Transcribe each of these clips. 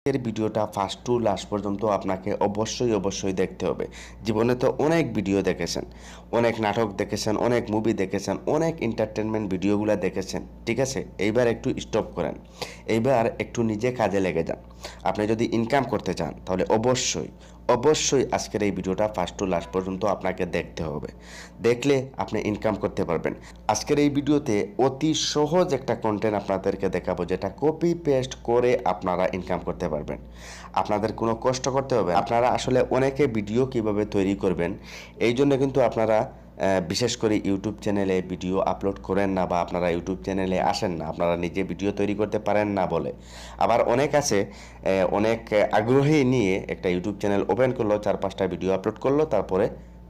এর ভিডিওটা first to last পর্যন্ত আপনাকে অবশ্যই দেখতে হবে। জীবনে তো অনেক ভিডিও দেখেছেন, অনেক নাটক দেখেছেন, অনেক মুভি দেখেছেন, অনেক এন্টারটেনমেন্ট ভিডিওগুলো দেখেছেন, ঠিক আছে? এইবার একটু স্টপ করেন, এইবার একটু নিজে কাজে লেগে যান। আপনি যদি ইনকাম করতে চান তাহলে অবশ্যই আজকের এই ভিডিওটা ফার্স্ট টু লাস্ট পর্যন্ত আপনাকে দেখতে হবে। দেখলে আপনি ইনকাম করতে পারবেন। আজকের এই ভিডিওতে অতি সহজ একটা কন্টেন্ট আপনাদেরকে দেখাবো, যেটা কপি পেস্ট করে আপনারা ইনকাম করতে পারবেন। আপনাদের কোনো কষ্ট করতে হবে। আপনারা আসলে অনেকে ভিডিও কিভাবে তৈরি করবেন, এই জন্য কিন্তু আপনারা বিশেষ করে ইউটিউব চ্যানেলে ভিডিও আপলোড করেন না, বা আপনারা ইউটিউব চ্যানেলে আসেন না, আপনারা নিজে ভিডিও তৈরি করতে পারেন না বলে। আবার অনেক আছে অনেক আগ্রহী নিয়ে একটা ইউটিউব চ্যানেল ওপেন করলো, 4-5টা ভিডিও আপলোড করলো, তারপরে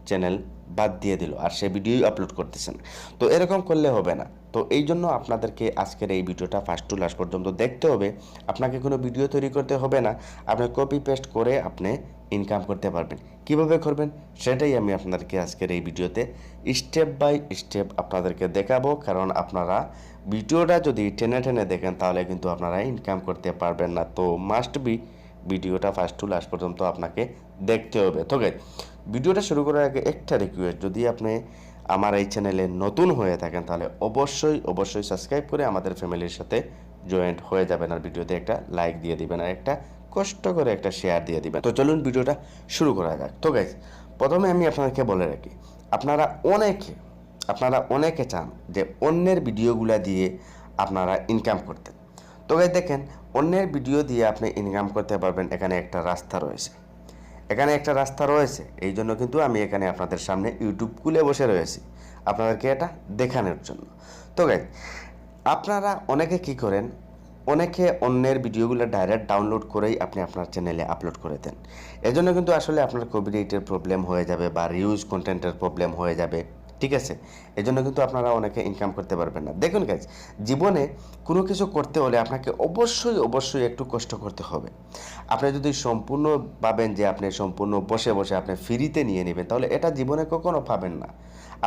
চ্যানেল বাদ দিয়ে দিল, আর সে ভিডিওই আপলোড করতেছেন। তো এরকম করলে হবে না। তো এই জন্য আপনাদেরকে আজকের এই ভিডিওটা ফার্স্ট টু লাস্ট পর্যন্ত দেখতে হবে। আপনাকে কোনো ভিডিও তৈরি করতে হবে না, আপনি কপি পেস্ট করে আপনি ইনকাম করতে পারবেন। কিভাবে করবেন সেটাই আমি আপনাদেরকে আজকের এই ভিডিওতে স্টেপ বাই স্টেপ আপনাদেরকে দেখাবো। কারণ আপনারা ভিডিওটা যদি টেনে দেখেন তাহলে কিন্তু আপনারা ইনকাম করতে পারবেন না। তো মাস্ট বি ভিডিওটা ফার্স্ট টু লাস্ট পর্যন্ত আপনাকে দেখতে হবে। তো ভিডিওটা শুরু করার আগে একটা রিকোয়েস্ট, যদি আপনি আমার এই চ্যানেলে নতুন হয়ে থাকেন তাহলে অবশ্যই সাবস্ক্রাইব করে আমাদের ফ্যামিলির সাথে জয়েন্ট হয়ে যাবেন, আর ভিডিওতে একটা লাইক দিয়ে দিবেন, আর একটা কষ্ট করে একটা শেয়ার দিয়ে দিবেন। তো চলুন ভিডিওটা শুরু করা যাক। তো গাইজ, প্রথমে আমি আপনাদেরকে বলে রাখি, আপনারা অনেকে চান যে অন্যের ভিডিওগুলা দিয়ে আপনারা ইনকাম করতে। তো গাইজ দেখেন, অন্যের ভিডিও দিয়ে আপনি ইনকাম করতে পারবেন। এখানে একটা রাস্তা রয়েছে, এই জন্য কিন্তু আমি এখানে আপনাদের সামনে ইউটিউব খুলে বসে রয়েছি আপনাদেরকে এটা দেখানোর জন্য। তো গাইজ, আপনারা অনেকে কি করেন, অনেকে অন্যের ভিডিওগুলো ডাইরেক্ট ডাউনলোড করেই আপনি আপনার চ্যানেলে আপলোড করে দেন। এজন্য কিন্তু আসলে আপনার কপিরাইটের প্রবলেম হয়ে যাবে, বা রিউজ কন্টেন্টের প্রবলেম হয়ে যাবে, ঠিক আছে? এজন্য কিন্তু আপনারা অনেকে ইনকাম করতে পারবেন না। দেখুন গাইজ, জীবনে কোনো কিছু করতে হলে আপনাকে অবশ্যই একটু কষ্ট করতে হবে। আপনি যদি সম্পূর্ণ ভাবেন যে আপনি সম্পূর্ণ বসে আপনি ফ্রিতে নিয়ে নেবেন, তাহলে এটা জীবনে কখনো পাবেন না।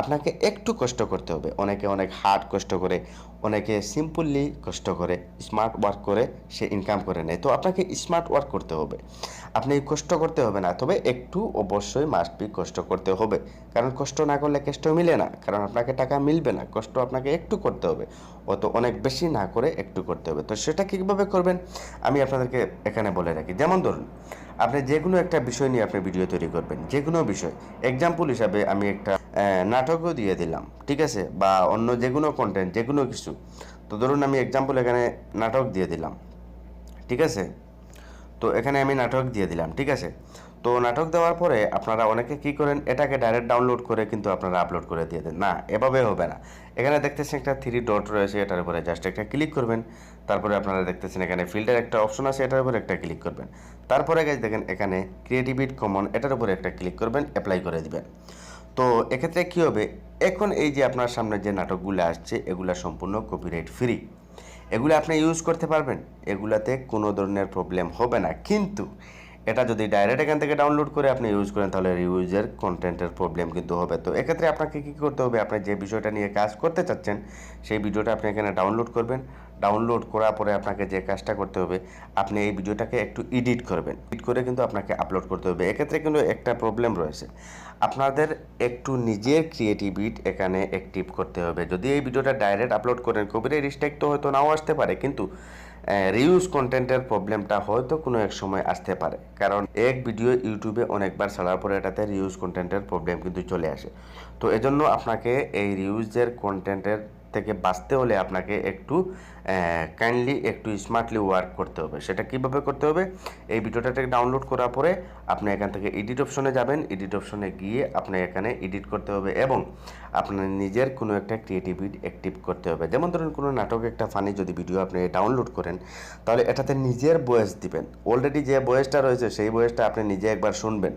আপনাকে একটু কষ্ট করতে হবে। অনেকে অনেক হার্ড কষ্ট করে, অনেকে সিম্পলি কষ্ট করে, স্মার্ট ওয়ার্ক করে সে ইনকাম করে নেয়। তো আপনাকে স্মার্ট ওয়ার্ক করতে হবে, আপনি কষ্ট করতে হবে না, তবে একটু অবশ্যই মাস্ট বি কষ্ট করতে হবে। কারণ কষ্ট না করলে কেষ্ট মিলে না, কারণ আপনাকে টাকা মিলবে না। কষ্ট আপনাকে একটু করতে হবে, অনেক বেশি না করে একটু করতে হবে। তো সেটা কীভাবে করবেন আমি আপনাদেরকে এখানে বলে রাখি। যেমন ধরুন, আপনি যে কোনো একটা বিষয় নিয়ে আপনি ভিডিও তৈরি করবেন, যে কোনো বিষয়। এক্সাম্পল হিসাবে আমি একটা নাটকও দিয়ে দিলাম, ঠিক আছে, বা অন্য যে কোনো কন্টেন্ট, যে কোনো কিছু। তো ধরুন আমি এক্সাম্পল এখানে নাটক দিয়ে দিলাম, ঠিক আছে? তো এখানে আমি নাটক দিয়ে দিলাম, ঠিক আছে? তো নাটক দেওয়ার পরে আপনারা অনেকে কী করেন, এটাকে ডাইরেক্ট ডাউনলোড করে কিন্তু আপনারা আপলোড করে দিয়ে দেন। না, এভাবে হবে না। এখানে দেখতেছেন একটা 3 ডট রয়েছে, এটার উপরে জাস্ট একটা ক্লিক করবেন। তারপরে আপনারা দেখতেছেন এখানে ফিল্টার একটা অপশন আছে, এটার উপরে একটা ক্লিক করবেন। তারপরে গাইজ দেখেন এখানে ক্রিয়েটিভিটি কমন, এটার উপরে একটা ক্লিক করবেন, অ্যাপ্লাই করে দিবেন। তো এক্ষেত্রে কী হবে, এখন এই যে আপনার সামনে যে নাটকগুলো আসছে, এগুলা সম্পূর্ণ কপিরাইট ফ্রি। এগুলো আপনি ইউজ করতে পারবেন, এগুলাতে কোনো ধরনের প্রবলেম হবে না। কিন্তু এটা যদি ডাইরেক্ট এখান থেকে ডাউনলোড করে আপনি ইউজ করেন, তাহলে রিউজের কন্টেন্টের প্রবলেম কিন্তু হবে। তো এক্ষেত্রে আপনাকে কী করতে হবে, আপনি যে বিষয়টা নিয়ে কাজ করতে চাচ্ছেন সেই ভিডিওটা আপনি এখানে ডাউনলোড করবেন। ডাউনলোড করার পরে আপনাকে যে কাজটা করতে হবে, আপনি এই ভিডিওটাকে একটু এডিট করবেন, এডিট করে কিন্তু আপনাকে আপলোড করতে হবে। এক্ষেত্রে কিন্তু একটা প্রবলেম রয়েছে, আপনাদের একটু নিজের ক্রিয়েটিভিটি এখানে অ্যাক্টিভ করতে হবে। যদি এই ভিডিওটা ডাইরেক্ট আপলোড করেন, কপিরাইট স্ট্রাইক তো হয়তো নাও আসতে পারে, কিন্তু রিউজ কন্টেন্টের প্রবলেমটা হয়তো কোনো এক সময় আসতে পারে। কারণ এক ভিডিও ইউটিউবে অনেকবার ছাড়ার পরে এটাতে রিউজ কন্টেন্টের প্রবলেম কিন্তু চলে আসে। তো এজন্য আপনাকে এই রিউজের কন্টেন্টের থেকে বাঁচতে হলে আপনাকে একটু কাইন্ডলি একটু স্মার্টলি ওয়ার্ক করতে হবে। সেটা কীভাবে করতে হবে, এই ভিডিওটাকে ডাউনলোড করার পরে আপনি এখান থেকে এডিট অপশনে যাবেন, এডিট অপশনে গিয়ে আপনি এখানে এডিট করতে হবে, এবং আপনার নিজের কোনো একটা ক্রিয়েটিভিটি অ্যাক্টিভ করতে হবে। যেমন ধরুন কোনো নাটক একটা ফানি যদি ভিডিও আপনি ডাউনলোড করেন, তাহলে এটাতে নিজের ভয়েস দিবেন। অলরেডি যে ভয়েসটা রয়েছে সেই ভয়েসটা আপনি নিজে একবার শুনবেন।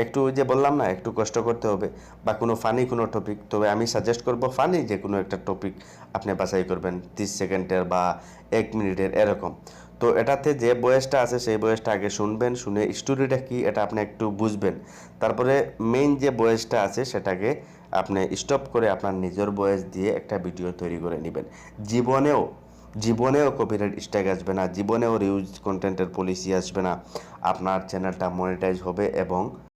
একটু যে বললাম না, একটু কষ্ট করতে হবে, বা কোনো ফানি কোনো টপিক, তবে আমি সাজেস্ট করব ফানি যে কোনো একটা টপিক আপনি বাছাই করবেন, 30 সেকেন্ডের বা 1 মিনিটের এরকম। তো এটাতে যে বয়েসটা আছে সেই বয়েসটা আগে শুনবেন, শুনে স্টোরিটা কি এটা আপনি একটু বুঝবেন। তারপরে মেইন যে বয়েসটা আছে সেটাকে আপনি স্টপ করে আপনার নিজের বয়েস দিয়ে একটা ভিডিও তৈরি করে নেবেন। জীবনেও জীবনেও কপিরাইট স্ট্রাইক আসবে না, জীবনেও রিউজ কন্টেন্টের পলিসি আসবে না। আপনার চ্যানেলটা মনিটাইজ হবে এবং